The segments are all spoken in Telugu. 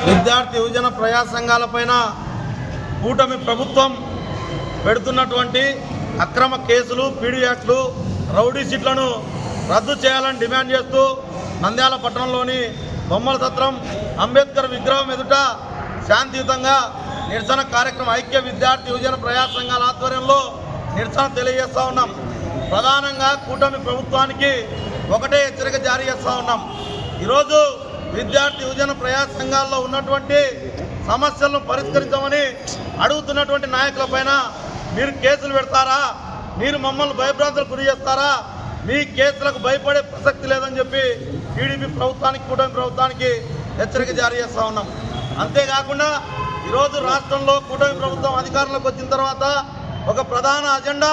విద్యార్థి యువజన ప్రజా సంఘాలపైన కూటమి ప్రభుత్వం పెడుతున్నటువంటి అక్రమ కేసులు, పీడీ యాక్ట్లు, రౌడీ షీట్లను రద్దు చేయాలని డిమాండ్ చేస్తూ నంద్యాల పట్టణంలోని బొమ్మల సత్రం అంబేద్కర్ విగ్రహం ఎదుట శాంతియుతంగా నిరసన కార్యక్రమం ఐక్య విద్యార్థి యువజన ప్రజా సంఘాల ఆధ్వర్యంలో నిరసన తెలియజేస్తూ ఉన్నాం. ప్రధానంగా కూటమి ప్రభుత్వానికి ఒకటే హెచ్చరిక జారీ చేస్తూ ఉన్నాం. ఈరోజు విద్యార్థి యువజన ప్రజా సంఘాల్లో ఉన్నటువంటి సమస్యలను పరిష్కరించమని అడుగుతున్నటువంటి నాయకులపైన మీరు కేసులు పెడతారా, మీరు మమ్మల్ని భయభ్రాంతులకు గురి చేస్తారా, మీ కేసులకు భయపడే ప్రసక్తి లేదని చెప్పి టీడీపీ ప్రభుత్వానికి, కూటమి ప్రభుత్వానికి హెచ్చరిక జారీ చేస్తూ ఉన్నాం. అంతేకాకుండా ఈరోజు రాష్ట్రంలో కూటమి ప్రభుత్వం అధికారంలోకి వచ్చిన తర్వాత ఒక ప్రధాన అజెండా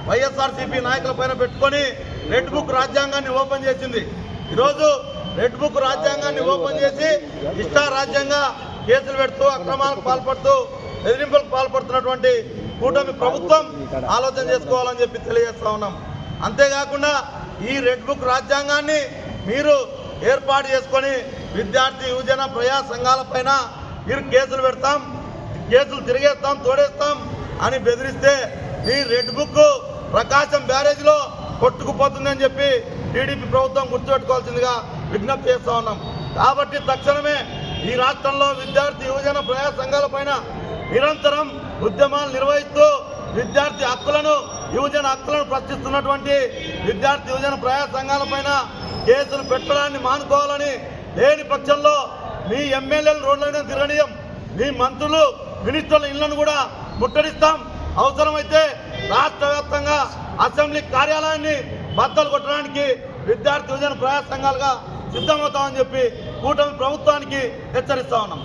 వైఎస్ఆర్సీపీ నాయకులపైన పెట్టుకొని రెడ్ బుక్ రాజ్యాంగాన్ని ఓపెన్ చేసింది. ఈరోజు రెడ్ బుక్ రాజ్యాంగాన్ని ఓపెన్ చేసి ఇష్టారాజ్యంగా కేసులు పెడుతూ అక్రమాలకు పాల్పడుతూ బెదిరింపులకు పాల్పడుతున్నటువంటి కూటమి ప్రభుత్వం ఆలోచన చేసుకోవాలని చెప్పి తెలియజేస్తా ఉన్నాం. అంతేకాకుండా ఈ రెడ్ బుక్ రాజ్యాంగాన్ని మీరు ఏర్పాటు చేసుకొని విద్యార్థి యువజన ప్రజా సంఘాలపైన మీరు కేసులు పెడతాం, కేసులు తిరిగేస్తాం, తోడేస్తాం అని బెదిరిస్తే ఈ రెడ్ బుక్ ప్రకాశం బ్యారేజ్లో కొట్టుకుపోతుందని చెప్పి టీడీపీ ప్రభుత్వం గుర్తుపెట్టుకోవాల్సిందిగా విజ్ఞప్తి చేస్తూ ఉన్నాం. కాబట్టి తక్షణమే ఈ రాష్ట్రంలో విద్యార్థి యువజన ప్రజా సంఘాలపైన నిరంతరం ఉద్యమాలు నిర్వహిస్తూ విద్యార్థి హక్కులను, యువజన హక్కులను ప్రశ్నిస్తున్నటువంటి విద్యార్థి యువజన ప్రజా సంఘాలపైన కేసులు పెట్టడాన్ని మానుకోవాలని, లేని పక్షంలో మీ ఎమ్మెల్యేలు రోడ్లైనా తిరగనీయం, మీ మంత్రులు, మినిస్టర్ల ఇళ్లను కూడా ముట్టడిస్తాం. అవసరమైతే రాష్ట్ర వ్యాప్తంగా అసెంబ్లీ కార్యాలయాన్ని బద్దలు కొట్టడానికి విద్యార్థి యువజన ప్రజా సంఘాలుగా సిద్ధమవుతామని చెప్పి కూటమి ప్రభుత్వానికి హెచ్చరిస్తా ఉన్నాం.